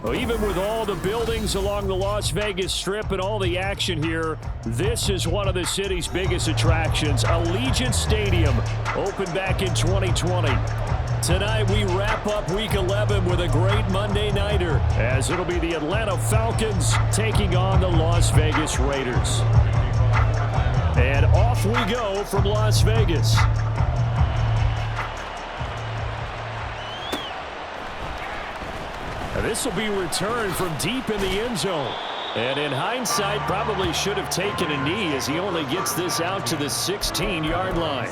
Well, even with all the buildings along the Las Vegas Strip and all the action here, this is one of the city's biggest attractions. Allegiant Stadium opened back in 2020. Tonight we wrap up Week 11 with a great Monday nighter, as it'll be the Atlanta Falcons taking on the Las Vegas Raiders. And off we go from Las Vegas. This will be returned from deep in the end zone. And in hindsight, probably should have taken a knee as he only gets this out to the 16-yard line.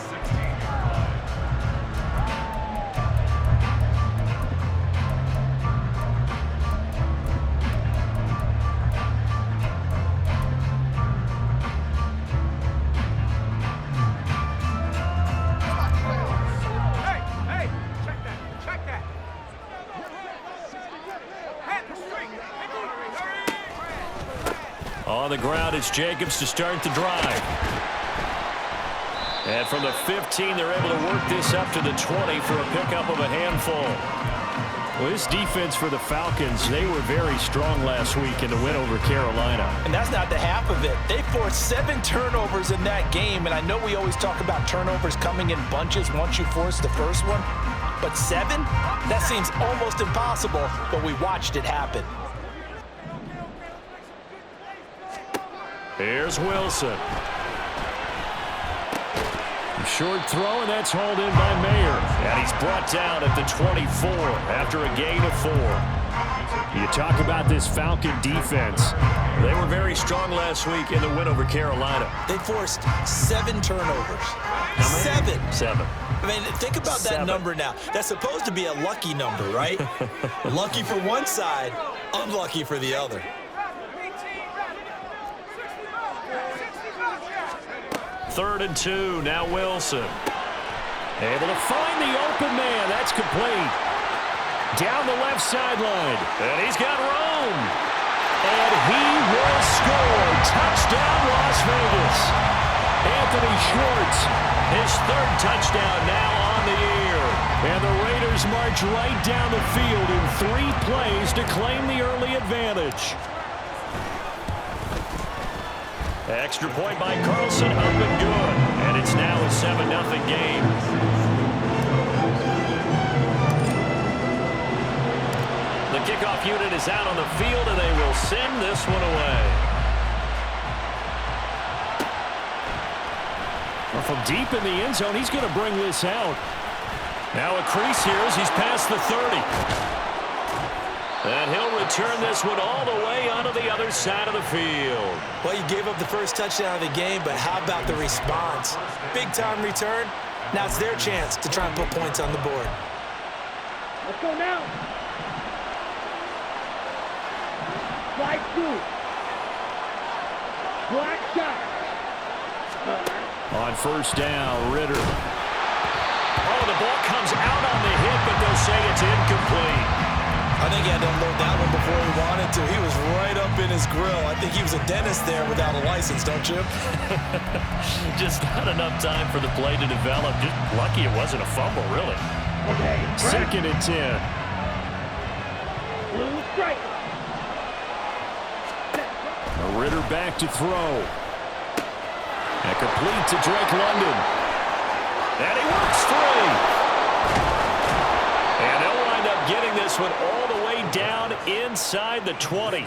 On the ground, it's Jacobs to start the drive. And from the 15, they're able to work this up to the 20 for a pickup of a handful. Well, this defense for the Falcons, they were very strong last week in the win over Carolina. And that's not the half of it. They forced 7 turnovers in that game, and I know we always talk about turnovers coming in bunches once you force the first one, but 7? That seems almost impossible, but we watched it happen. Here's Wilson. Short throw, and that's hauled in by Mayer. And he's brought down at the 24 after a gain of 4. You talk about this Falcon defense. They were very strong last week in the win over Carolina. They forced 7 turnovers. How many? 7. I mean, think about that number now. That's supposed to be a lucky number, right? Lucky for one side, unlucky for the other. 3rd and 2, now Wilson. Able to find the open man. That's complete. Down the left sideline. And he's got room. And he will score. Touchdown, Las Vegas. Anthony Schwartz, his 3rd touchdown now on the year. And the Raiders march right down the field in 3 plays to claim the early advantage. Extra point by Carlson, up and good. And it's now a 7-0 game. The kickoff unit is out on the field, and they will send this one away. Well, from deep in the end zone, he's going to bring this out. Now a crease here as he's past the 30. And he'll return this one all the way onto the other side of the field. Well, you gave up the first touchdown of the game, but how about the response? Big-time return. Now it's their chance to try and put points on the board. Let's go now. Slide 2. Black shot. On first down, Ritter. Oh, the ball comes out on the hit, but they'll say it's incomplete. I think he had to unload that one before he wanted to. He was right up in his grill. I think he was a dentist there without a license, don't you? Just not enough time for the play to develop. Just lucky it wasn't a fumble, really. Okay. 2nd and 10. Blue strike. Ritter back to throw. And complete to Drake London. And he works free. And they'll wind up getting this one all the way down inside the 20.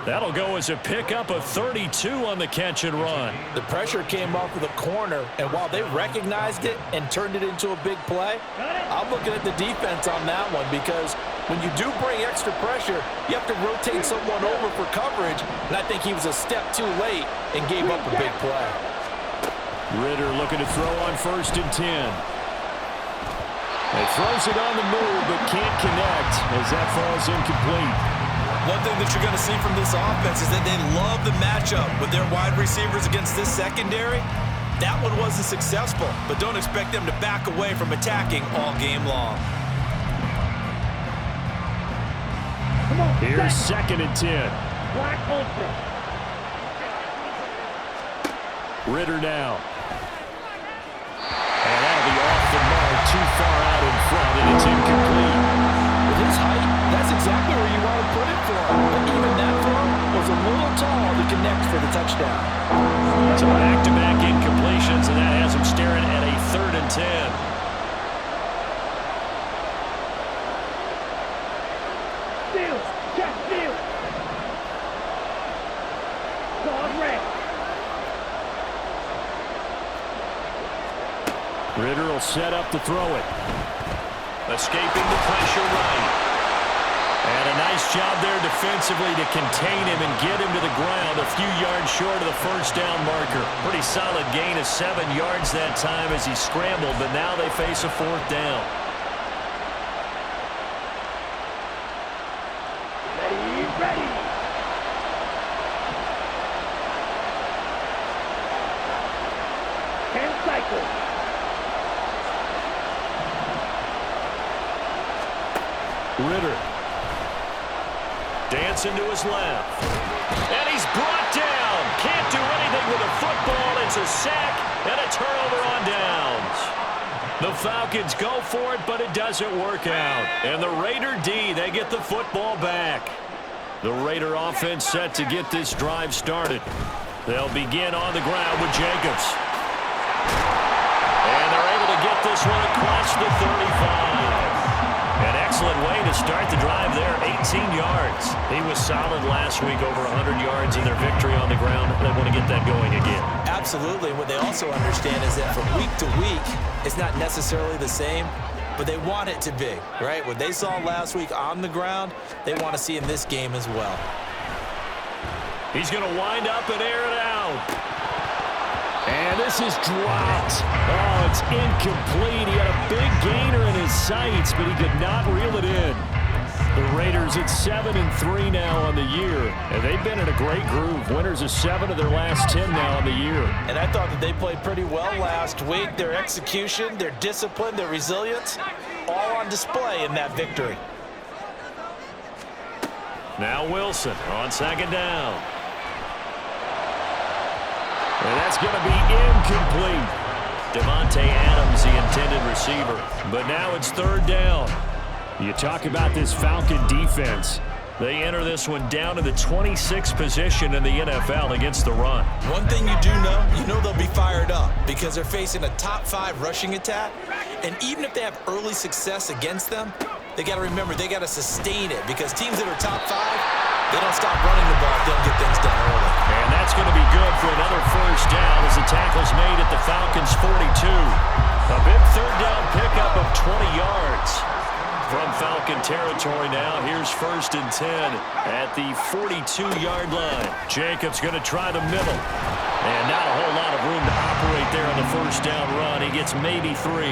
That'll go as a pickup of 32 on the catch and run. The pressure came off of the corner, and while they recognized it and turned it into a big play, I'm looking at the defense on that one because when you do bring extra pressure, you have to rotate someone over for coverage, and I think he was a step too late and gave up a big play. Ritter looking to throw on 1st and 10. He throws it on the move, but can't connect as that falls incomplete. One thing that you're going to see from this offense is that they love the matchup with their wide receivers against this secondary. That one wasn't successful, but don't expect them to back away from attacking all game long. Here's 2nd and 10. Black ultra. Ritter now. And that'll be off the mark, too far out in front, and it's incomplete. With his height, that's exactly where you want to put it for him. But even that throw was a little tall to connect for the touchdown. So back-to-back incompletions, and that has him staring at a 3rd and 10. Steal. Check steal. Gone red. Ritter will set up to throw it. Escaping the pressure right. And a nice job there defensively to contain him and get him to the ground a few yards short of the first down marker. Pretty solid gain of 7 yards that time as he scrambled, but now they face a 4th down. Ready. 10 cycles. Ritter. Dancing to his left. And he's brought down. Can't do anything with a football. It's a sack and a turnover on downs. The Falcons go for it, but it doesn't work out. And the Raider D, they get the football back. The Raider offense set to get this drive started. They'll begin on the ground with Jacobs. And they're able to get this one across the 35. An excellent way to start the drive there, 18 yards. He was solid last week, over 100 yards in their victory on the ground. They want to get that going again. Absolutely. What they also understand is that from week to week, it's not necessarily the same, but they want it to be, right? What they saw last week on the ground, they want to see in this game as well. He's going to wind up and air it out. And this is dropped. Oh, it's incomplete. He had a big gainer in his sights, but he could not reel it in. The Raiders at 7-3 now on the year, and they've been in a great groove. Winners of 7 of their last 10 now on the year. And I thought that they played pretty well last week. Their execution, their discipline, their resilience, all on display in that victory. Now Wilson on 2nd down. And that's going to be incomplete. Devontae Adams, the intended receiver. But now it's 3rd down. You talk about this Falcon defense. They enter this one down in the 26th position in the NFL against the run. One thing you know they'll be fired up because they're facing a top 5 rushing attack. And even if they have early success against them, they got to remember they got to sustain it because teams that are top 5, they don't stop running the ball if they don't get things done early. And that's going to be good for another first down as the tackle's made at the Falcons' 42. A big 3rd down pickup of 20 yards. From Falcon territory now, here's 1st and 10 at the 42-yard line. Jacobs going to try the middle. And not a whole lot of room to operate there on the first down run. He gets maybe 3.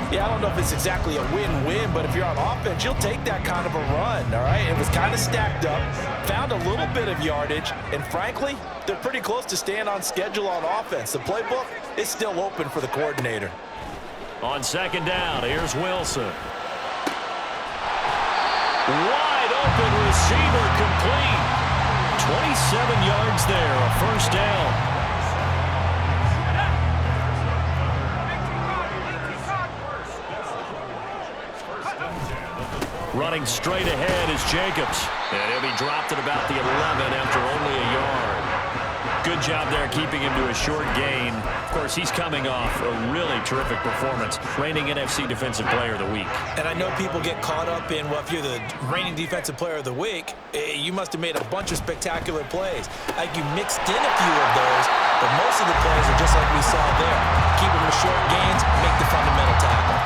Yeah, I don't know if it's exactly a win-win, but if you're on offense, you'll take that kind of a run, all right? It was kind of stacked up, found a little bit of yardage, and frankly, they're pretty close to staying on schedule on offense. The playbook is still open for the coordinator. On 2nd down, here's Wilson. Wide open receiver complete. 27 yards there, a first down. Running straight ahead is Jacobs. And he'll be dropped at about the 11 after only a yard. Good job there keeping him to a short gain. Of course, he's coming off a really terrific performance. Reigning NFC Defensive Player of the Week. And I know people get caught up in, well, if you're the reigning Defensive Player of the Week, you must have made a bunch of spectacular plays. Like you mixed in a few of those, but most of the plays are just like we saw there. Keep them to short gains, make the fundamental tackle.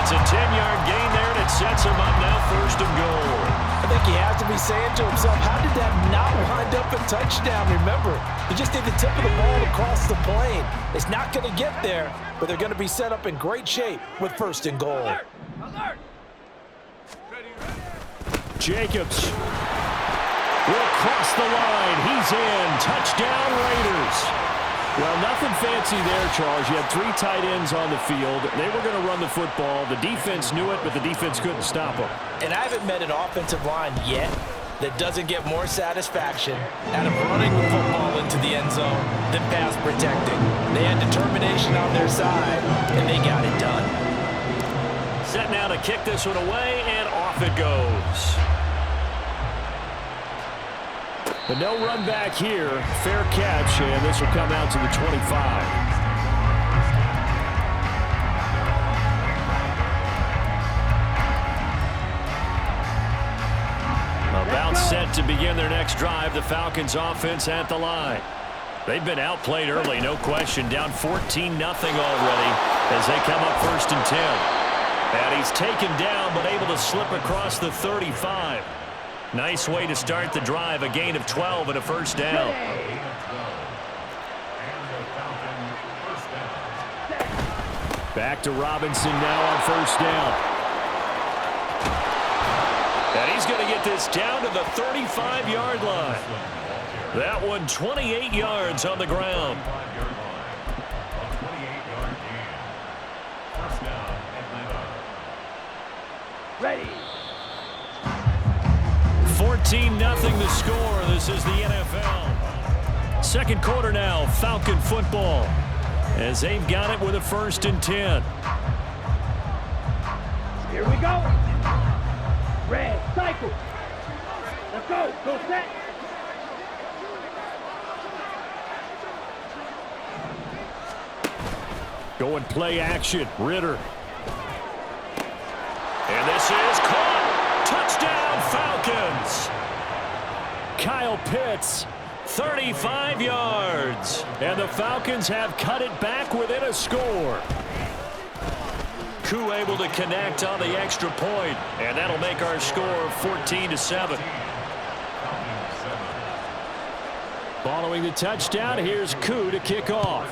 It's a 10-yard gain there, and it sets him up now 1st and goal. I think he has to be saying to himself, how did that not wind up a touchdown? Remember, he just did the tip of the ball across the plane. It's not going to get there, but they're going to be set up in great shape with 1st and goal. Jacobs will cross the line. He's in. Touchdown, Raiders. Well, nothing fancy there, Charles. You had 3 tight ends on the field. They were going to run the football. The defense knew it, but the defense couldn't stop them. And I haven't met an offensive line yet that doesn't get more satisfaction out of running the football into the end zone than pass protecting. They had determination on their side, and they got it done. Set now to kick this one away, and off it goes. But no run back here. Fair catch, and this will come out to the 25. About set to begin their next drive. The Falcons offense at the line. They've been outplayed early, no question. Down 14-0 already as they come up 1st and 10. And he's taken down but able to slip across the 35. Nice way to start the drive. A gain of 12 and a first down. Back to Robinson now on 1st down. And he's going to get this down to the 35-yard line. That one 28 yards on the ground. Ready. 14-0 the score. This is the NFL. Second quarter now, Falcon football. As they've got it with a 1st and 10. Here we go. Red, cycle. Let's go. Go set. Going play action. Ritter. And this is caught. Touchdown, Falcons. Kyle Pitts, 35 yards. And the Falcons have cut it back within a score. Koo able to connect on the extra point, and that'll make our score 14-7. Following the touchdown, here's Koo to kick off.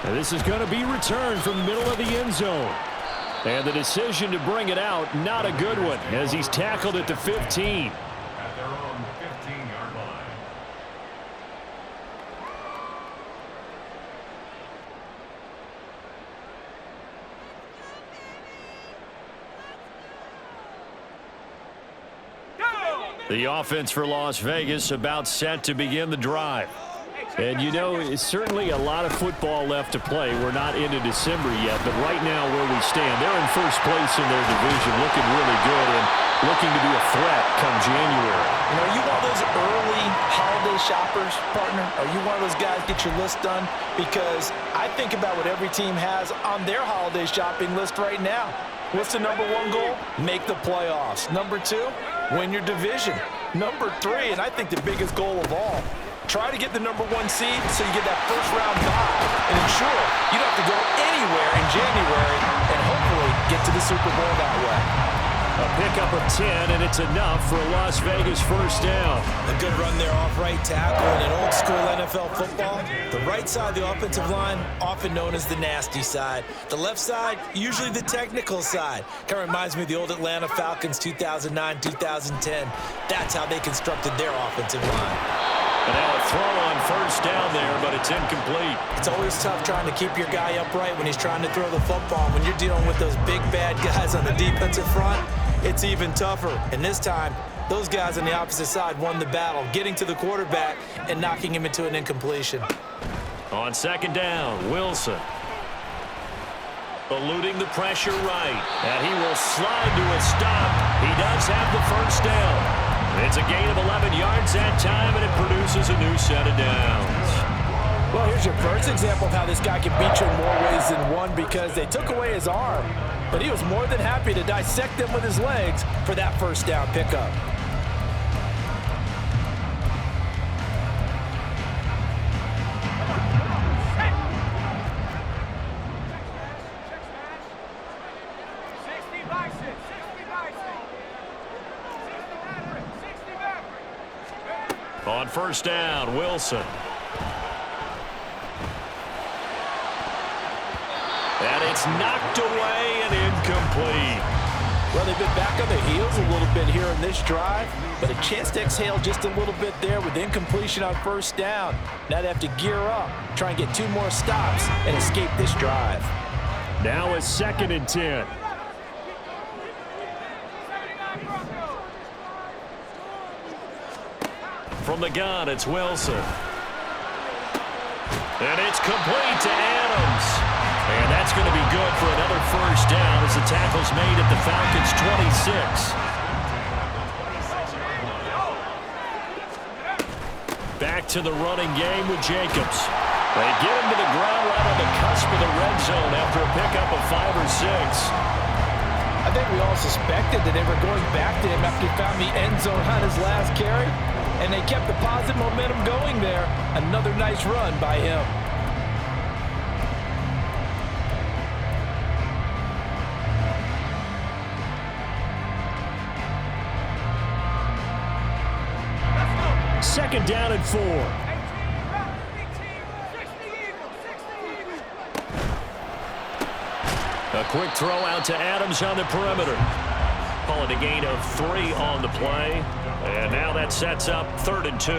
And this is going to be returned from the middle of the end zone. And the decision to bring it out, not a good one, as he's tackled at the 15. At their own 15-yard line. The offense for Las Vegas about set to begin the drive. And, you know, it's certainly a lot of football left to play. We're not into December yet, but right now where we stand, they're in 1st place in their division, looking really good and looking to be a threat come January. You know, are you one of those early holiday shoppers, partner? Are you one of those guys get your list done? Because I think about what every team has on their holiday shopping list right now. What's the number 1 goal? Make the playoffs. Number 2, win your division. Number 3, and I think the biggest goal of all, try to get the number 1 seed so you get that first-round bye and ensure you don't have to go anywhere in January and hopefully get to the Super Bowl that way. A pickup of 10, and it's enough for a Las Vegas first down. A good run there off right tackle. In an old-school NFL football, the right side of the offensive line, often known as the nasty side. The left side, usually the technical side. Kind of reminds me of the old Atlanta Falcons 2009-2010. That's how they constructed their offensive line. And now a throw on first down there, but it's incomplete. It's always tough trying to keep your guy upright when he's trying to throw the football. When you're dealing with those big, bad guys on the defensive front, it's even tougher. And this time, those guys on the opposite side won the battle, getting to the quarterback and knocking him into an incompletion. On second down, Wilson. Eluding the pressure right. And he will slide to a stop. He does have the first down. It's a gain of 11 yards that time, and it produces a new set of downs. Well, here's your first example of how this guy can beat you in more ways than one, because they took away his arm, but he was more than happy to dissect them with his legs for that first down pickup. On first down, Wilson. And it's knocked away and incomplete. Well, they've been back on their heels a little bit here in this drive, but a chance to exhale just a little bit there with incompletion on first down. Now they have to gear up, try and get 2 more stops and escape this drive. Now a 2nd and 10. From the gun, it's Wilson. And it's complete to Adams. And that's going to be good for another first down as the tackle's made at the Falcons' 26. Back to the running game with Jacobs. They get him to the ground right on the cusp of the red zone after a pickup of 5 or 6. I think we all suspected that they were going back to him after he found the end zone on his last carry, and they kept the positive momentum going there. Another nice run by him. Second down and 4. A quick throw out to Adams on the perimeter. Call it a gain of 3 on the play. And now that sets up 3rd and 2.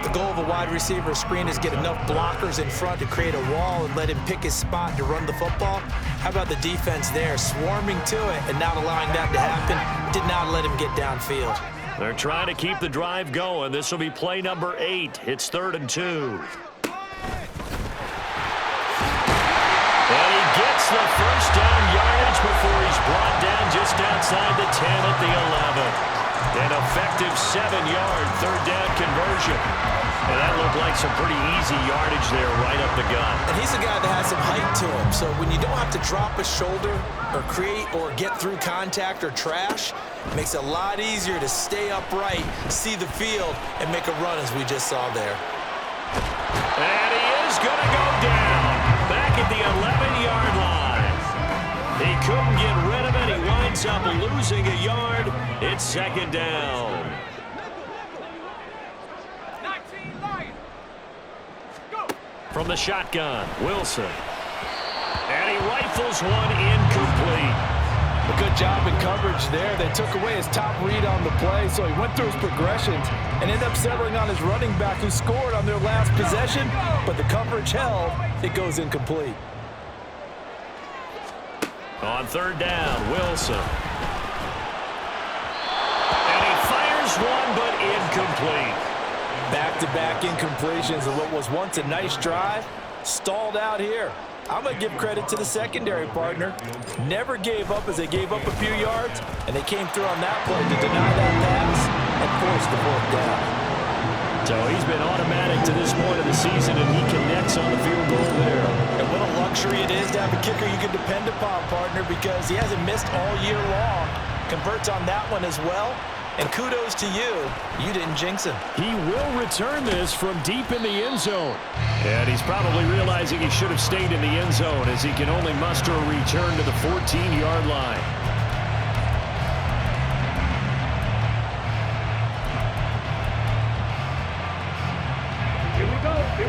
The goal of a wide receiver screen is get enough blockers in front to create a wall and let him pick his spot to run the football. How about the defense there, swarming to it and not allowing that to happen? Did not let him get downfield. They're trying to keep the drive going. This will be play number 8. It's 3rd and 2. And he gets the first down yardage before he's brought down just outside the 10 at the 11. An effective 7-yard 3rd down conversion. And that looked like some pretty easy yardage there right up the gut. And he's a guy that has some height to him. So when you don't have to drop a shoulder or create or get through contact or trash, it makes it a lot easier to stay upright, see the field, and make a run as we just saw there. And he is going to go down back at the 11-yard line. He couldn't get rid of it. He winds up losing a yard. It's 2nd down. From the shotgun, Wilson. And he rifles one incomplete. A good job in coverage there. They took away his top read on the play, so he went through his progressions and ended up settling on his running back who scored on their last possession, but the coverage held. It goes incomplete. On 3rd down, Wilson. And he fires one, but incomplete. Back-to-back incompletions of what was once a nice drive, stalled out here. I'm going to give credit to the secondary partner. Never gave up as they gave up a few yards, and they came through on that play to deny that pass and force the 4th down. So he's been automatic to this point of the season, and he connects on the field goal there. And what a luxury it is to have a kicker you can depend upon, partner, because he hasn't missed all year long. Converts on that one as well. And kudos to you. You didn't jinx him. He will return this from deep in the end zone. And he's probably realizing he should have stayed in the end zone as he can only muster a return to the 14-yard line.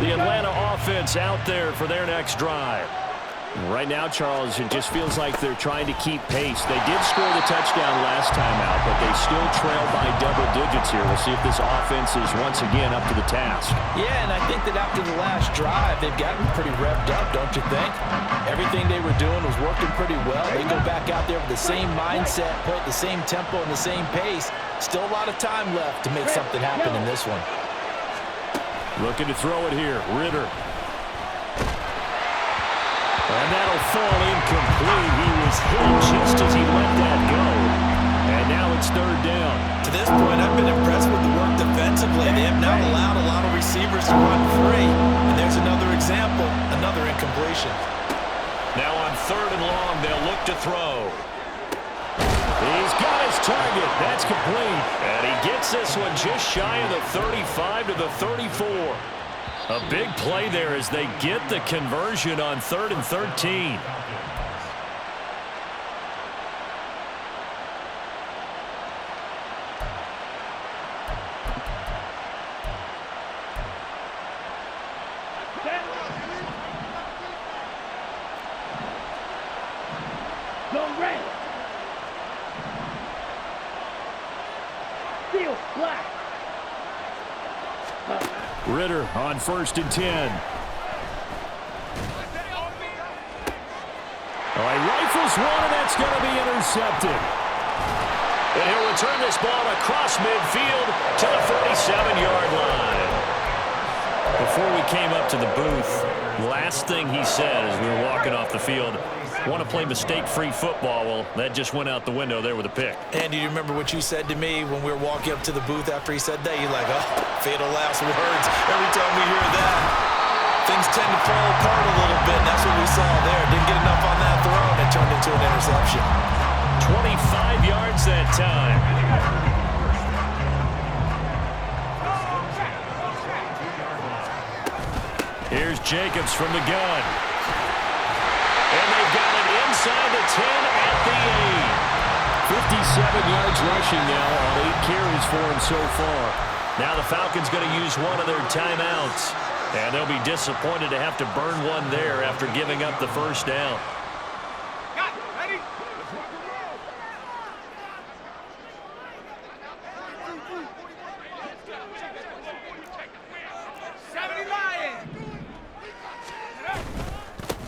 The Atlanta offense out there for their next drive. Right now, Charles, it just feels like they're trying to keep pace. They did score the touchdown last time out, but they still trail by double digits here. We'll see if this offense is once again up to the task. Yeah, and I think that after the last drive, they've gotten pretty revved up, don't you think? Everything they were doing was working pretty well. They go back out there with the same mindset, play at the same tempo and the same pace. Still a lot of time left to make something happen in this one. Looking to throw it here, Ritter. And that'll fall incomplete. He was hit just as he let that go. And now it's 3rd down. To this point, I've been impressed with the work defensively. They have not allowed a lot of receivers to run free. And there's another example, another incompletion. Now on 3rd and long, they'll look to throw. He's got his target. That's complete. And he gets this one just shy of the 35 to the 34. A big play there as they get the conversion on 3rd and 13. Go red. Steel black. Ritter on 1st and 10. Oh, he rifles one, and that's going to be intercepted. And he'll return this ball across midfield to the 47-yard line. Before we came up to the booth, last thing he said as we were walking off the field want to play mistake-free football. Well, that just went out the window there with a pick. And do you remember what you said to me when we were walking up to the booth after he said that? You're like, oh, fatal last words. Every time we hear that, things tend to fall apart a little bit. And that's what we saw there. Didn't get enough on that throw, and it turned into an interception. 25 yards that time. Here's Jacobs from the gun. And they've got it inside the 10 at the 8. 57 yards rushing now on 8 carries for him so far. Now the Falcons going to use one of their timeouts. And they'll be disappointed to have to burn one there after giving up the first down.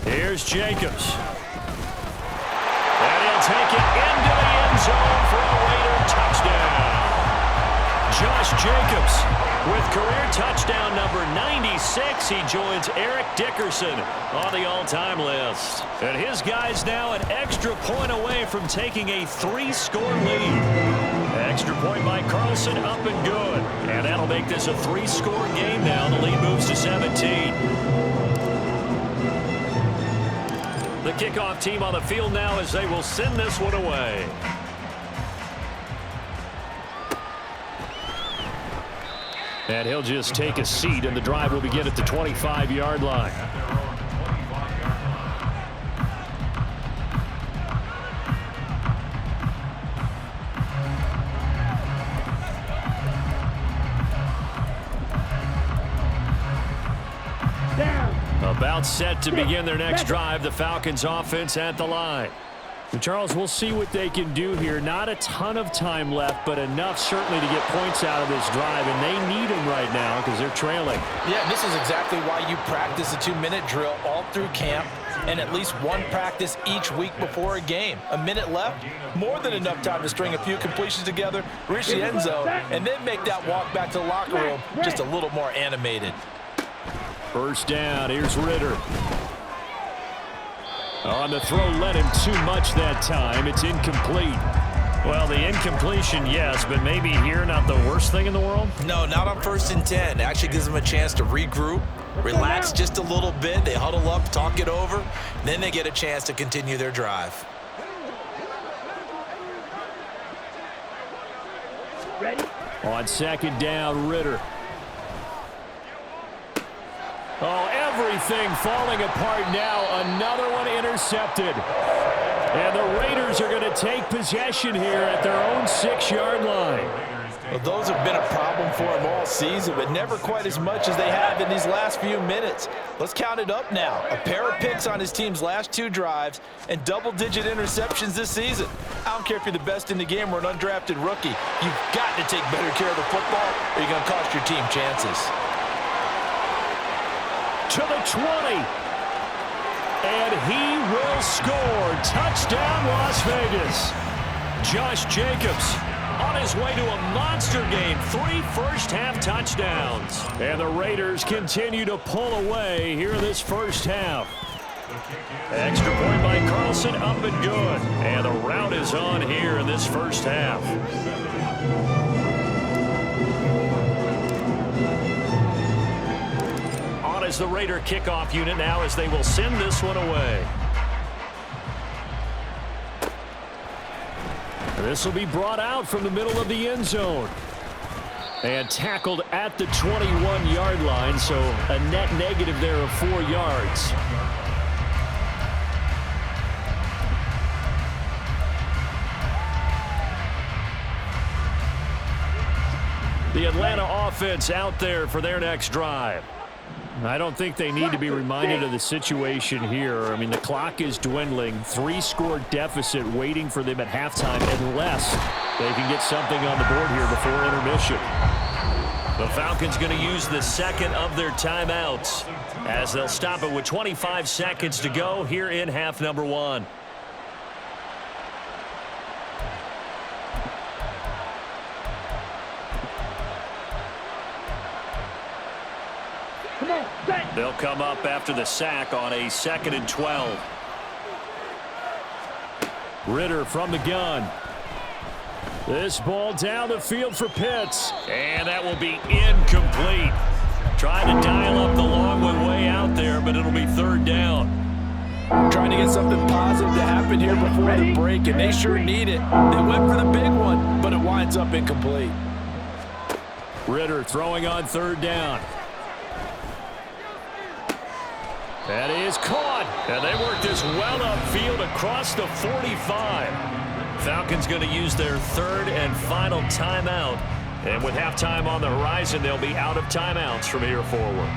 Here's Jacobs. And he'll take it into the end zone for a Raider touchdown. Josh Jacobs with career touchdown number 96. He joins Eric Dickerson on the all-time list. And his guy's now an extra point away from taking a 3-score lead. Extra point by Carlson, up and good. And that'll make this a 3-score game now. The lead moves to 17. The kickoff team on the field now as they will send this one away. And he'll just take a seat, and the drive will begin at the 25-yard line. About set to begin their next drive, the Falcons offense at the line. And Charles, we'll see what they can do here. Not a ton of time left, but enough certainly to get points out of this drive, and they need them right now because they're trailing. Yeah, this is exactly why you practice a 2-minute drill all through camp and at least one practice each week before a game. A minute left, more than enough time to string a few completions together, reach the end zone, and then make that walk back to the locker room just a little more animated. First down, here's Ritter. On the throw, led him too much that time. It's incomplete. Well, the incompletion, yes, but maybe here not the worst thing in the world? No, not on 1st and 10. Actually gives them a chance to regroup, relax just a little bit. They huddle up, talk it over. Then they get a chance to continue their drive. Ready? On 2nd down, Ritter. Oh, everything falling apart now. Another one intercepted. And the Raiders are going to take possession here at their own 6-yard line. Well, those have been a problem for them all season, but never quite as much as they have in these last few minutes. Let's count it up now. A pair of picks on his team's last 2 drives and double-digit interceptions this season. I don't care if you're the best in the game or an undrafted rookie. You've got to take better care of the football or you're going to cost your team chances. To the 20. And he will score. Touchdown, Las Vegas. Josh Jacobs on his way to a monster game. 3 first-half touchdowns. And the Raiders continue to pull away here in this first half. Extra point by Carlson, up and good. And the route is on here in this first half. Is the Raider kickoff unit now as they will send this one away. This will be brought out from the middle of the end zone. And tackled at the 21-yard line, so a net negative there of 4 yards. The Atlanta offense out there for their next drive. I don't think they need to be reminded of the situation here. I mean, the clock is dwindling. 3-score deficit waiting for them at halftime unless they can get something on the board here before intermission. The Falcons going to use the second of their timeouts as they'll stop it with 25 seconds to go here in half number 1. They'll come up after the sack on a 2nd and 12. Ritter from the gun. This ball down the field for Pitts. And that will be incomplete. Trying to dial up the long one way out there, but it'll be third down. Trying to get something positive to happen here before the break, and they sure need it. They went for the big one, but it winds up incomplete. Ritter throwing on third down. That is caught. And they work this well upfield across the 45. Falcons going to use their third and final timeout. And with halftime on the horizon, they'll be out of timeouts from here forward.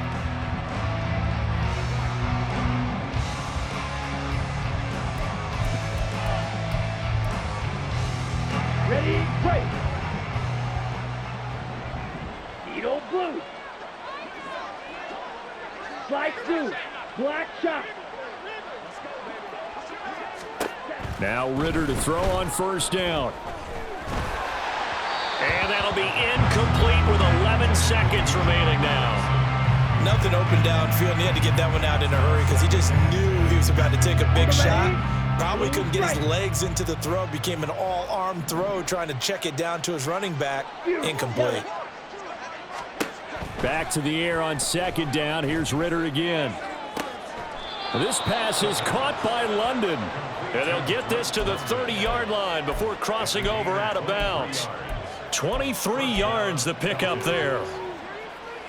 Ready, break. Edo blue. Slide two. Black shot. Now Ritter to throw on first down. And that'll be incomplete with 11 seconds remaining now. Nothing open downfield, and he had to get that one out in a hurry because he just knew he was about to take a big shot. Probably couldn't get his legs into the throw. Became an all-arm throw, trying to check it down to his running back. Incomplete. Back to the air on second down. Here's Ritter again. This pass is caught by London. And they'll get this to the 30-yard line before crossing over out of bounds. 23 yards the pickup there.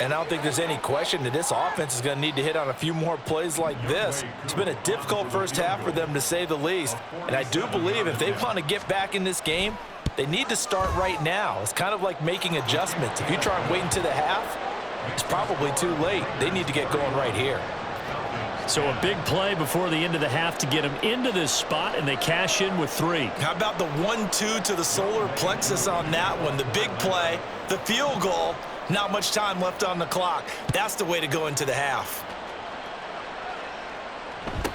And I don't think there's any question that this offense is going to need to hit on a few more plays like this. It's been a difficult first half for them, to say the least. And I do believe if they want to get back in this game, they need to start right now. It's kind of like making adjustments. If you try and wait until the half, it's probably too late. They need to get going right here. So a big play before the end of the half to get them into this spot, and they cash in with 3. How about the 1-2 to the solar plexus on that one? The big play, the field goal, not much time left on the clock. That's the way to go into the half.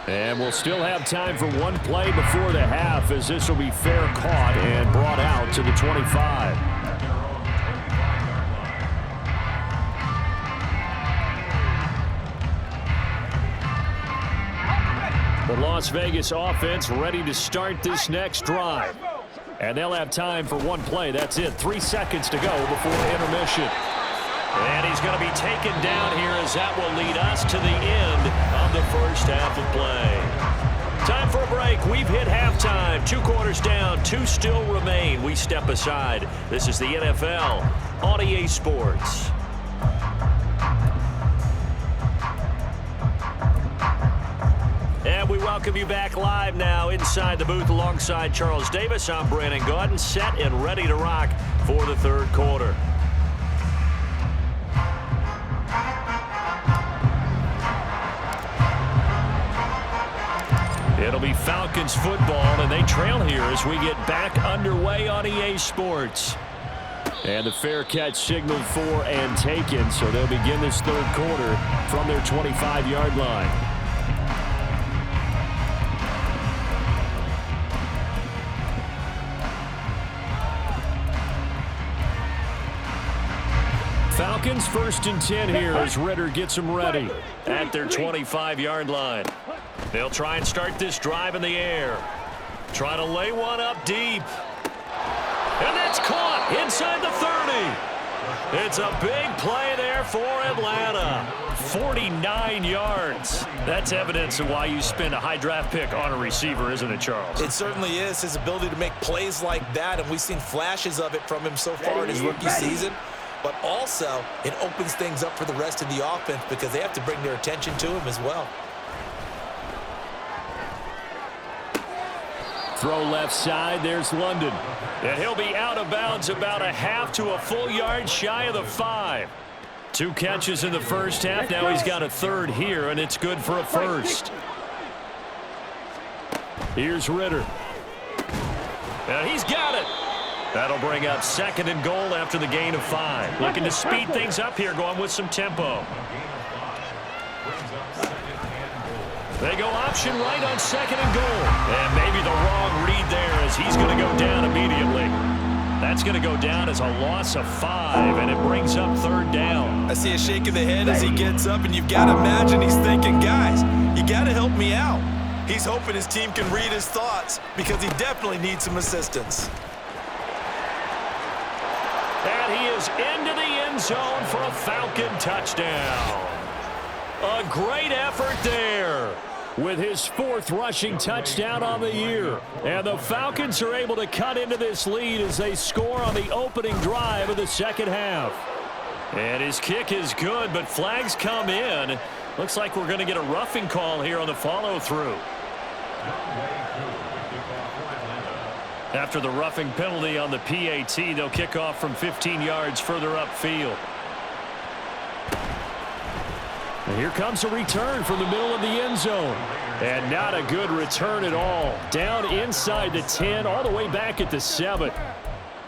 And we'll still have time for one play before the half, as this will be fair caught and brought out to the 25. The Las Vegas offense ready to start this next drive. And they'll have time for one play. That's it. 3 seconds to go before intermission. And he's going to be taken down here, as that will lead us to the end of the first half of play. Time for a break. We've hit halftime. 2 quarters down. 2 still remain. We step aside. This is the NFL on EA Sports. And we welcome you back live now inside the booth alongside Charles Davis. I'm Brandon Gaudin, set and ready to rock for the third quarter. It'll be Falcons football, and they trail here as we get back underway on EA Sports. And the fair catch signaled for and taken, so they'll begin this third quarter from their 25-yard line. Falcons 1st and 10 here as Ritter gets them ready at their 25-yard line. They'll try and start this drive in the air. Try to lay one up deep. And that's caught inside the 30. It's a big play there for Atlanta. 49 yards. That's evidence of why you spend a high draft pick on a receiver, isn't it, Charles? It certainly is. His ability to make plays like that, and we've seen flashes of it from him so far in his rookie season. But also, it opens things up for the rest of the offense because they have to bring their attention to him as well. Throw left side. There's London. And he'll be out of bounds about a half to a full yard shy of the 5. 2 catches in the first half. Now he's got a third here, and it's good for a first. Here's Ritter. And he's got it. That'll bring up 2nd and goal after the gain of 5. Looking to speed things up here, going with some tempo. They go option right on 2nd and goal. And maybe the wrong read there, as he's going to go down immediately. That's going to go down as a loss of 5, and it brings up 3rd down. I see a shake of the head as he gets up, and you've got to imagine he's thinking, guys, you got to help me out. He's hoping his team can read his thoughts because he definitely needs some assistance. And he is into the end zone for a Falcon touchdown. A great effort there with his 4th rushing touchdown on the year. And the Falcons are able to cut into this lead as they score on the opening drive of the second half. And his kick is good, but flags come in. Looks like we're going to get a roughing call here on the follow-through. After the roughing penalty on the PAT, they'll kick off from 15 yards further upfield. And here comes a return from the middle of the end zone. And not a good return at all. Down inside the 10, all the way back at the 7.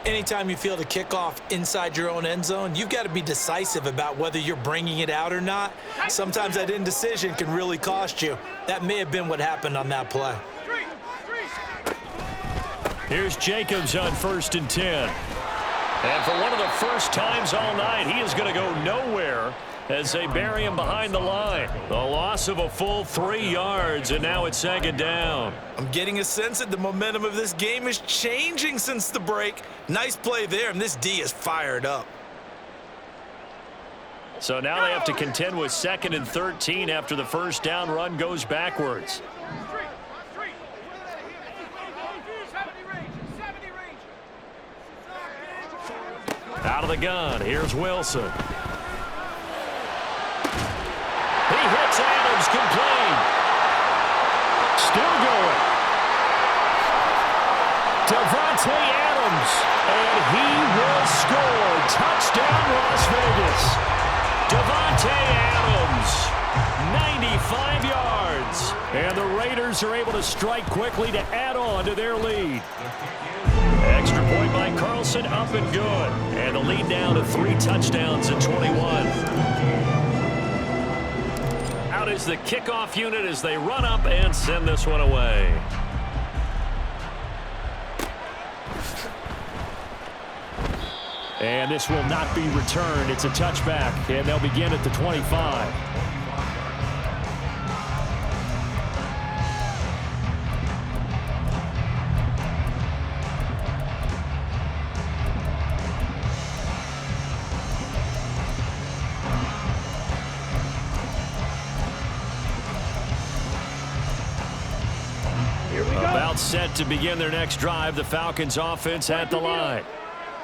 Anytime you feel the kickoff inside your own end zone, you've got to be decisive about whether you're bringing it out or not. Sometimes that indecision can really cost you. That may have been what happened on that play. Here's Jacobs on 1st and 10. And for one of the first times all night, he is going to go nowhere as they bury him behind the line. The loss of a full 3 yards, and now it's 2nd down. I'm getting a sense that the momentum of this game is changing since the break. Nice play there, and this D is fired up. So now they have to contend with 2nd and 13 after the first down run goes backwards. Out of the gun, here's Wilson. He hits Adams, complete. Still going. Davante Adams, and he will score. Touchdown, Las Vegas. Davante Adams, 95 yards. And the Raiders are able to strike quickly to add on to their lead. Extra point by Carlson, up and good. And the lead down to 3 touchdowns at 21. Out is the kickoff unit as they run up and send this one away. And this will not be returned. It's a touchback, and they'll begin at the 25. About set to begin their next drive, the Falcons offense at the line.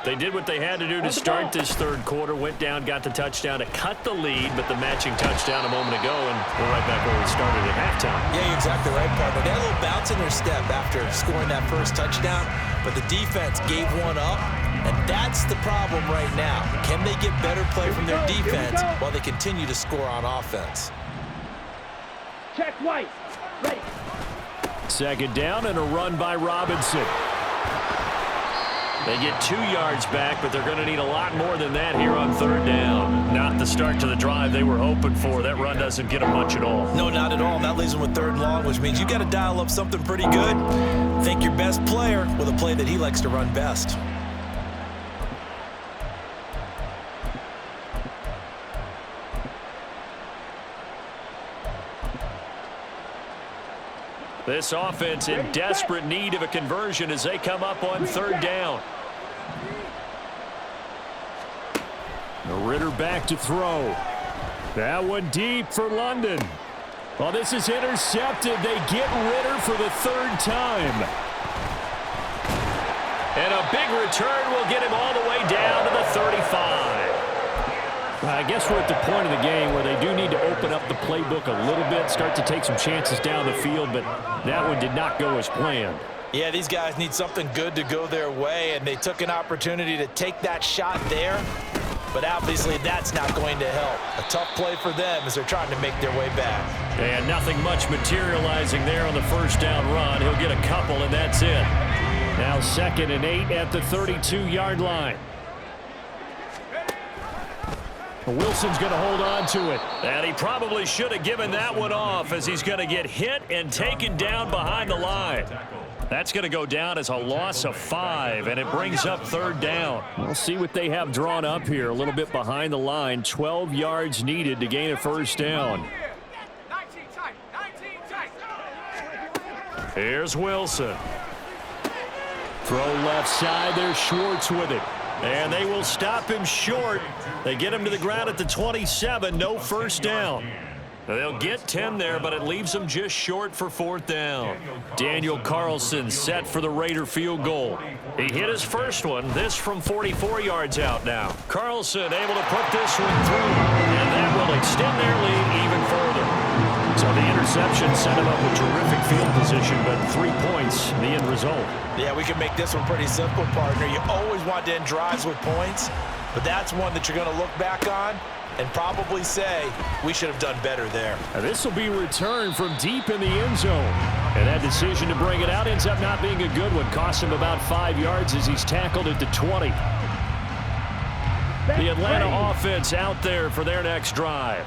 They did what they had to do to start this third quarter, went down, got the touchdown to cut the lead, but the matching touchdown a moment ago, and we're right back where we started at halftime. Yeah, you're exactly right, partner. They had a little bounce in their step after scoring that first touchdown, but the defense gave one up, and that's the problem right now. Can they get better play from their defense while they continue to score on offense? Check White. Ready. 2nd down and a run by Robinson. They get 2 yards back, but they're going to need a lot more than that here on 3rd down. Not the start to the drive they were hoping for. That run doesn't get them much at all. No, not at all. That leaves them with 3rd and long, which means you got to dial up something pretty good. Think your best player with a play that he likes to run best. This offense in desperate need of a conversion as they come up on 3rd down. Ritter back to throw. That one deep for London. Well, this is intercepted. They get Ritter for the 3rd time. And a big return will get him all the way down to the 35. I guess we're at the point of the game where they do need to open up the playbook a little bit, start to take some chances down the field, but that one did not go as planned. Yeah, these guys need something good to go their way, and they took an opportunity to take that shot there, but obviously that's not going to help. A tough play for them as they're trying to make their way back. And nothing much materializing there on the first down run. He'll get a couple, and that's it. Now 2nd and 8 at the 32-yard line. Wilson's going to hold on to it. And he probably should have given that one off as he's going to get hit and taken down behind the line. That's going to go down as a loss of 5, and it brings up 3rd down. We'll see what they have drawn up here. A little bit behind the line. 12 yards needed to gain a first down. Here's Wilson. Throw left side. There's Schwartz with it. And they will stop him short. They get him to the ground at the 27. No first down. They'll get 10 there, but it leaves them just short for fourth down. Daniel Carlson set for the Raider field goal. He hit his first one. This from 44 yards out now. Carlson able to put this one through, and that will extend their lead even further. So the interception set him up with terrific field position, but 3 points, the end result. Yeah, we can make this one pretty simple, partner. You always want to end drives with points, but that's one that you're going to look back on and probably say, we should have done better there. Now this will be returned from deep in the end zone. And that decision to bring it out ends up not being a good one. Cost him about 5 yards as he's tackled at the 20. The Atlanta offense out there for their next drive.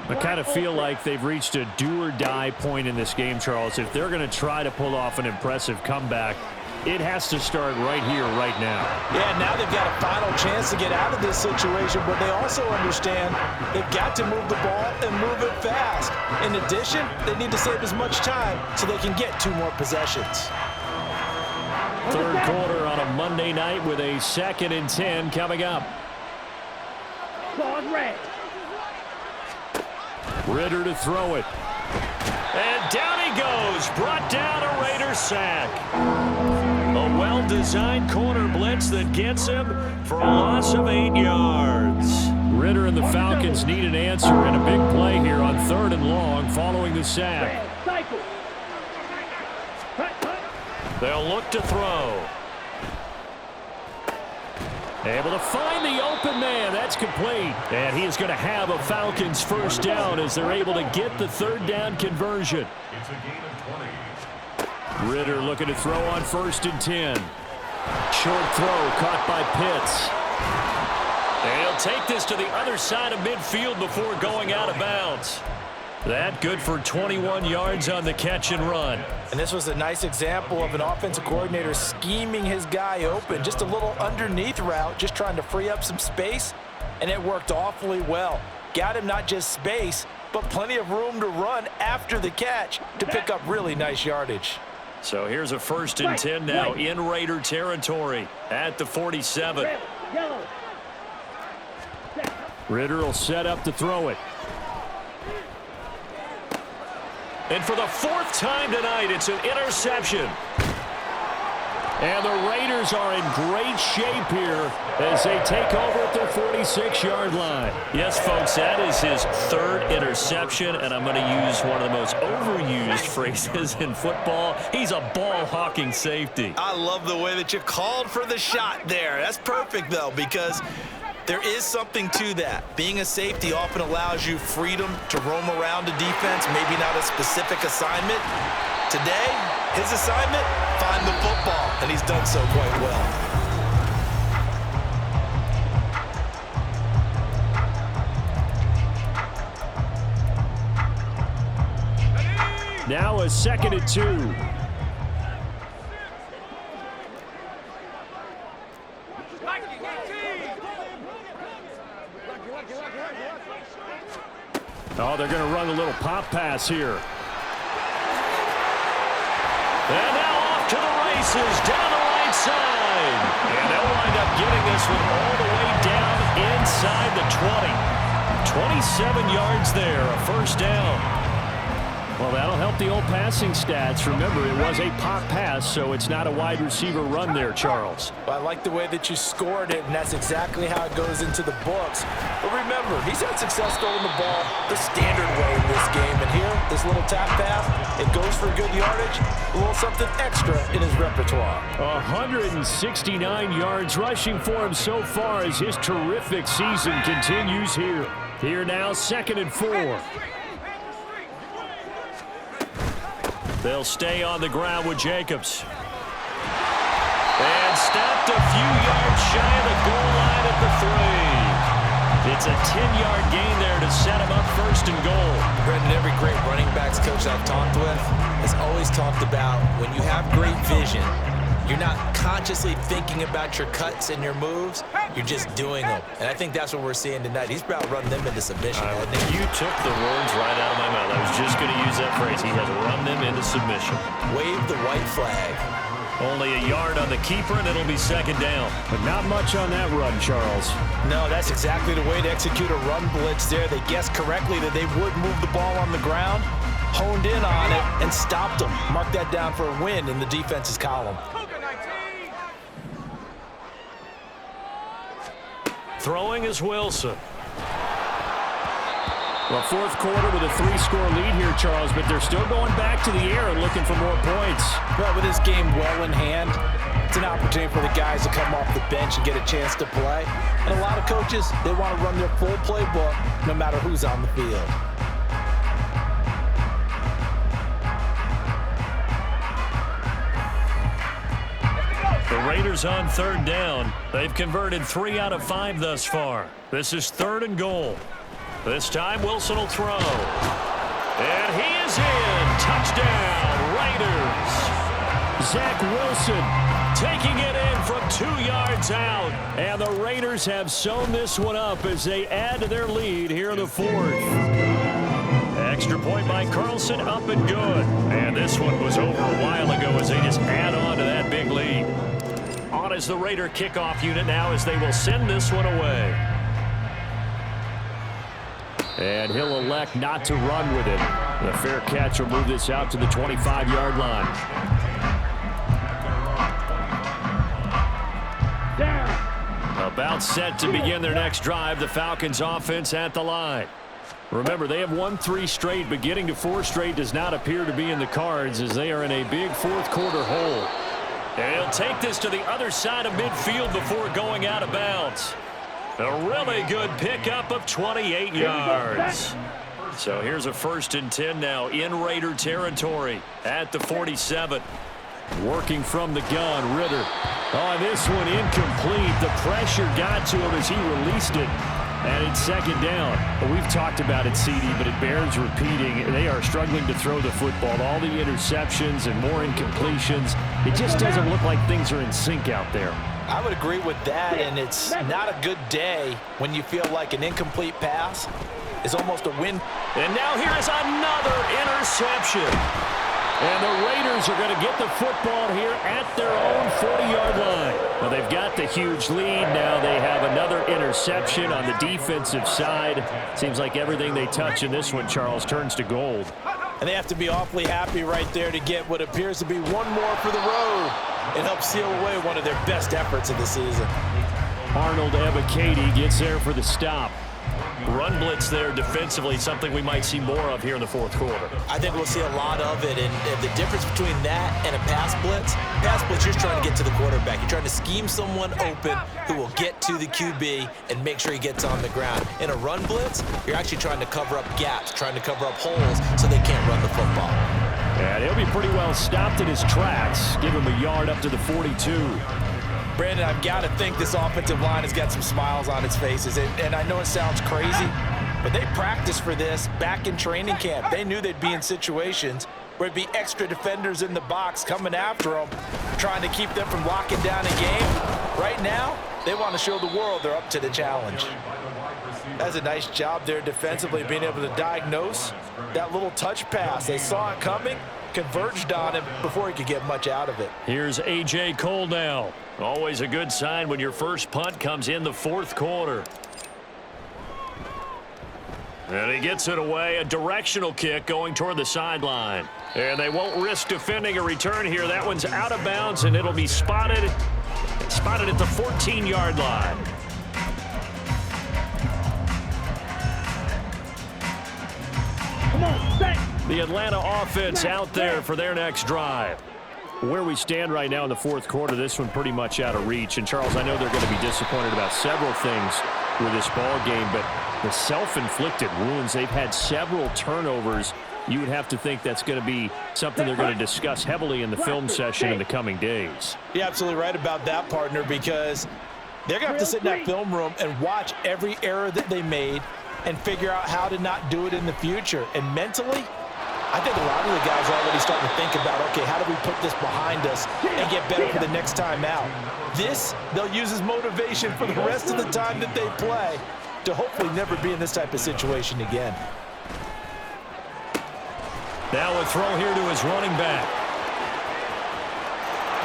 I kind of feel like they've reached a do-or-die point in this game, Charles. If they're going to try to pull off an impressive comeback, it has to start right here, right now. Yeah, now they've got a final chance to get out of this situation, but they also understand they've got to move the ball and move it fast. In addition, they need to save as much time so they can get 2 more possessions. Third quarter on a Monday night with a 2nd and 10 coming up. Ball red. Ritter to throw it. And down he goes. Brought down a Raider sack. A well-designed corner blitz that gets him for a loss of 8 yards. Ritter and the Falcons need an answer and a big play here on 3rd and long following the sack. Cycle. They'll look to throw. Able to find the open man. That's complete. And he is going to have a Falcons first down as they're able to get the 3rd down conversion. It's a gain of 20. Ritter looking to throw on 1st and 10. Short throw caught by Pitts. And he'll take this to the other side of midfield before going out of bounds. That good for 21 yards on the catch and run. And this was a nice example of an offensive coordinator scheming his guy open. Just a little underneath route, just trying to free up some space, and it worked awfully well. Got him not just space, but plenty of room to run after the catch to pick up really nice yardage. So here's a 1st and 10 now in Raider territory at the 47. Yellow. Ritter will set up to throw it. And for the 4th time tonight, it's an interception. And the Raiders are in great shape here as they take over at their 46-yard line. Yes, folks, that is his 3rd interception, and I'm going to use one of the most overused phrases in football. He's a ball-hawking safety. I love the way that you called for the shot there. That's perfect, though, because there is something to that. Being a safety often allows you freedom to roam around a defense, maybe not a specific assignment. Today, his assignment, find the football, and he's done so quite well. Now a 2nd and 2. Oh, they're going to run a little pop pass here. And now off to the races down the right side. And they'll wind up getting this one all the way down inside the 20. 27 yards there, a first down. Well, that'll help the old passing stats. Remember, it was a pop pass, so it's not a wide receiver run there, Charles. I like the way that you scored it, and that's exactly how it goes into the books. But remember, he's had success throwing the ball the standard way in this game. And here, this little tap pass, it goes for good yardage, a little something extra in his repertoire. 169 yards rushing for him so far as his terrific season continues here. Here now, 2nd and 4. They'll stay on the ground with Jacobs. And stopped a few yards shy of the goal line at the 3. It's a 10-yard gain there to set him up 1st and goal. Brendan, every great running backs coach I've talked with has always talked about when you have great vision, You're not consciously thinking about your cuts and your moves. You're just doing them. And I think that's what we're seeing tonight. He's about to run them into submission. You took the words right out of my mouth. I was just going to use that phrase. He has run them into submission. Wave the white flag. Only a yard on the keeper, and it'll be second down. But not much on that run, Charles. No, that's exactly the way to execute a run blitz there. They guessed correctly that they would move the ball on the ground, honed in on it, and stopped them. Mark that down for a win in the defense's column. Throwing is Wilson. Well, fourth quarter with a 3-score lead here, Charles, but they're still going back to the air and looking for more points. Well, with this game well in hand, it's an opportunity for the guys to come off the bench and get a chance to play. And a lot of coaches, they want to run their full playbook no matter who's on the field. The Raiders on third down. They've converted 3 out of 5 thus far. This is 3rd and goal. This time Wilson will throw. And he is in. Touchdown, Raiders. Zach Wilson taking it in from 2 yards out. And the Raiders have sewn this one up as they add to their lead here in the 4th. Extra point by Carlson, up and good. And this one was over a while ago as they just add on to that big lead. On is the Raider kickoff unit now as they will send this one away. And he'll elect not to run with it. The fair catch will move this out to the 25-yard line. About set to begin their next drive. The Falcons offense at the line. Remember, they have won 3 straight, but getting to 4 straight does not appear to be in the cards as they are in a big fourth quarter hole. And he'll take this to the other side of midfield before going out of bounds. A really good pickup of 28 yards. So here's a 1st and 10 now in Raider territory at the 47. Working from the gun, Ritter. Oh, this one incomplete. The pressure got to him as he released it. And it's second down. Well, we've talked about it, CD, but it bears repeating. They are struggling to throw the football. All the interceptions and more incompletions. It just doesn't look like things are in sync out there. I would agree with that, and it's not a good day when you feel like an incomplete pass is almost a win. And now here is another interception. And the Raiders are going to get the football here at their own 40-yard line. Well, they've got the huge lead. Now they have another interception on the defensive side. Seems like everything they touch in this one, Charles, turns to gold. And they have to be awfully happy right there to get what appears to be one more for the road. It helps seal away one of their best efforts of the season. Arnold Ebiketie gets there for the stop. Run blitz there defensively, something we might see more of here in the fourth quarter. I think we'll see a lot of it, and the difference between that and a pass blitz, you're just trying to get to the quarterback. You're trying to scheme someone open who will get to the QB and make sure he gets on the ground. In a run blitz, you're actually trying to cover up gaps, trying to cover up holes so they can't run the football. And he'll be pretty well stopped in his tracks. Give him a yard up to the 42. Brandon, I've got to think this offensive line has got some smiles on its faces. And I know it sounds crazy, but they practiced for this back in training camp. They knew they'd be in situations where it'd be extra defenders in the box coming after them, trying to keep them from locking down a game. Right now, they want to show the world they're up to the challenge. That's a nice job there defensively, being able to diagnose that little touch pass. They saw it coming, converged on him before he could get much out of it. Here's A.J. Cole now. Always a good sign when your first punt comes in the fourth quarter. And he gets it away. A directional kick going toward the sideline. And they won't risk defending a return here. That one's out of bounds, and it'll be spotted at the 14-yard line. Come on, set. The Atlanta offense out there for their next drive. Where we stand right now in the fourth quarter, this one pretty much out of reach. And, Charles, I know they're going to be disappointed about several things with this ball game, but the self-inflicted wounds, they've had several turnovers. You would have to think that's going to be something they're going to discuss heavily in the film session in the coming days. You're absolutely right about that, partner, because they're going to have to sit in that film room and watch every error that they made and figure out how to not do it in the future. And mentally, I think a lot of the guys are already starting to think about, okay, how do we put this behind us and get better for the next time out? This, they'll use as motivation for the rest of the time that they play to hopefully never be in this type of situation again. Now a throw here to his running back.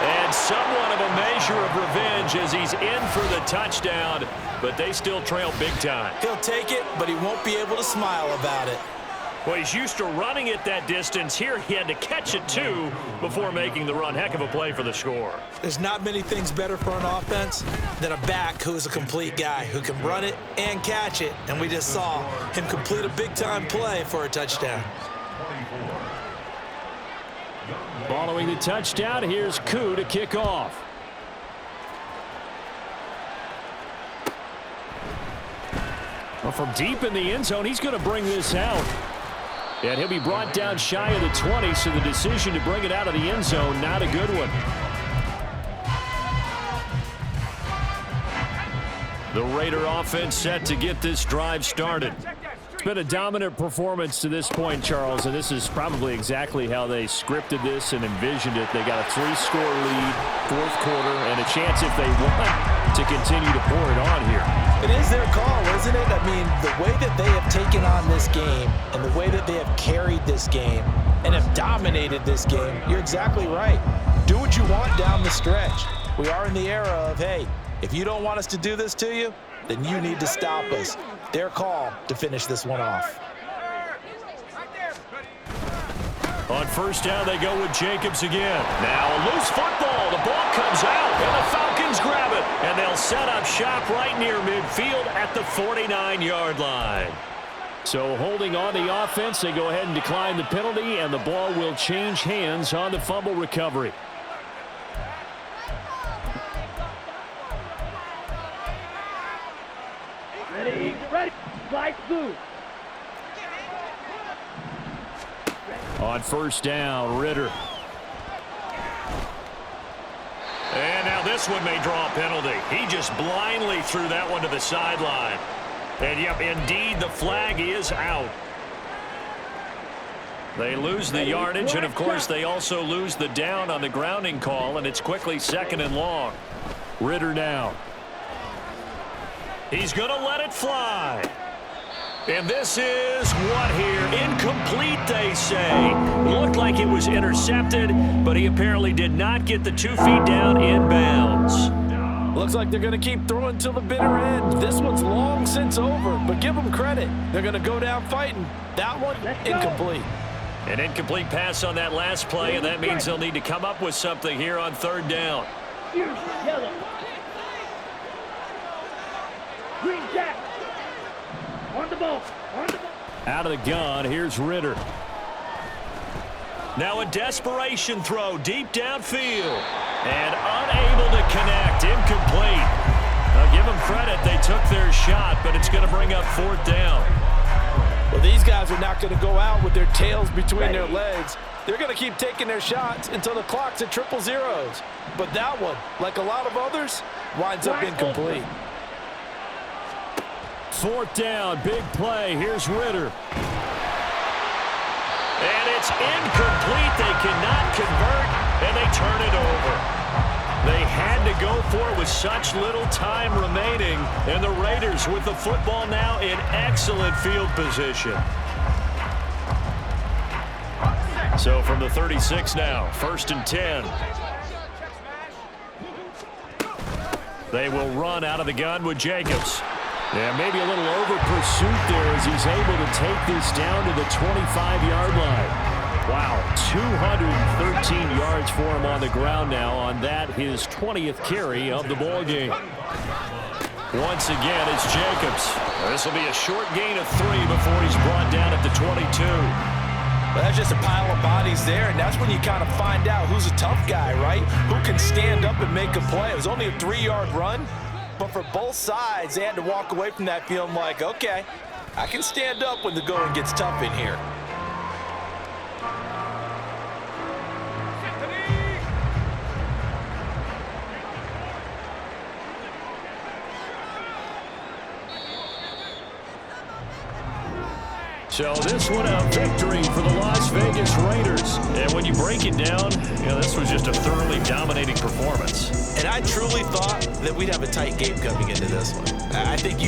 And somewhat of a measure of revenge as he's in for the touchdown, but they still trail big time. He'll take it, but he won't be able to smile about it. Well, he's used to running it that distance. Here he had to catch it, too, before making the run. Heck of a play for the score. There's not many things better for an offense than a back who's a complete guy, who can run it and catch it. And we just saw him complete a big-time play for a touchdown. Following the touchdown, here's Koo to kick off. Well, from deep in the end zone, he's going to bring this out. And he'll be brought down shy of the 20, so the decision to bring it out of the end zone, not a good one. The Raider offense set to get this drive started. It's been a dominant performance to this point, Charles, and this is probably exactly how they scripted this and envisioned it. They got a 3-score lead, fourth quarter, and a chance if they want to continue to pour it on here. It is their call, isn't it? I mean, the way that they have taken on this game and the way that they have carried this game and have dominated this game, you're exactly right. Do what you want down the stretch. We are in the era of, hey, if you don't want us to do this to you, then you need to stop us. Their call to finish this one off. On first down, they go with Jacobs again. Now a loose football. The ball comes out, and the Falcons grab it. And they'll set up shop right near midfield at the 49-yard line. So holding on the offense, they go ahead and decline the penalty, and the ball will change hands on the fumble recovery. Ready, ready, slide through. On first down, Ritter. And now this one may draw a penalty. He just blindly threw that one to the sideline. And, yep, indeed, the flag is out. They lose the yardage, and, of course, they also lose the down on the grounding call, and it's quickly 2nd and long. Ritter now. He's going to let it fly. And this is what here? Incomplete, they say. Looked like it was intercepted, but he apparently did not get the 2 feet down in bounds. Looks like they're going to keep throwing till the bitter end. This one's long since over, but give them credit. They're going to go down fighting. That one, incomplete. An incomplete pass on that last play, and that means they'll need to come up with something here on 3rd down. Yellow. Green jack. On the ball. On the ball. Out of the gun, here's Ritter. Now a desperation throw deep downfield. And unable to connect. Incomplete. Now give them credit. They took their shot, but it's going to bring up 4th down. Well, these guys are not going to go out with their tails between their legs. They're going to keep taking their shots until the clock's at 000. But that one, like a lot of others, winds up incomplete. 4th down, big play. Here's Ritter. And it's incomplete. They cannot convert, and they turn it over. They had to go for it with such little time remaining, and the Raiders with the football now in excellent field position. So from the 36 now, 1st and 10. They will run out of the gun with Jacobs. Yeah, maybe a little over-pursuit there as he's able to take this down to the 25-yard line. Wow, 213 yards for him on the ground now on that, his 20th carry of the ball game. Once again, it's Jacobs. This will be a short gain of 3 before he's brought down at the 22. Well, that's just a pile of bodies there, and that's when you kind of find out who's a tough guy, right? Who can stand up and make a play. It was only a 3-yard run. But for both sides, they had to walk away from that feeling like, okay, I can stand up when the going gets tough in here. So this one a victory for the Las Vegas Raiders. And when you break it down, this was just a thoroughly dominating performance. And I truly thought that we'd have a tight game coming into this one. I think you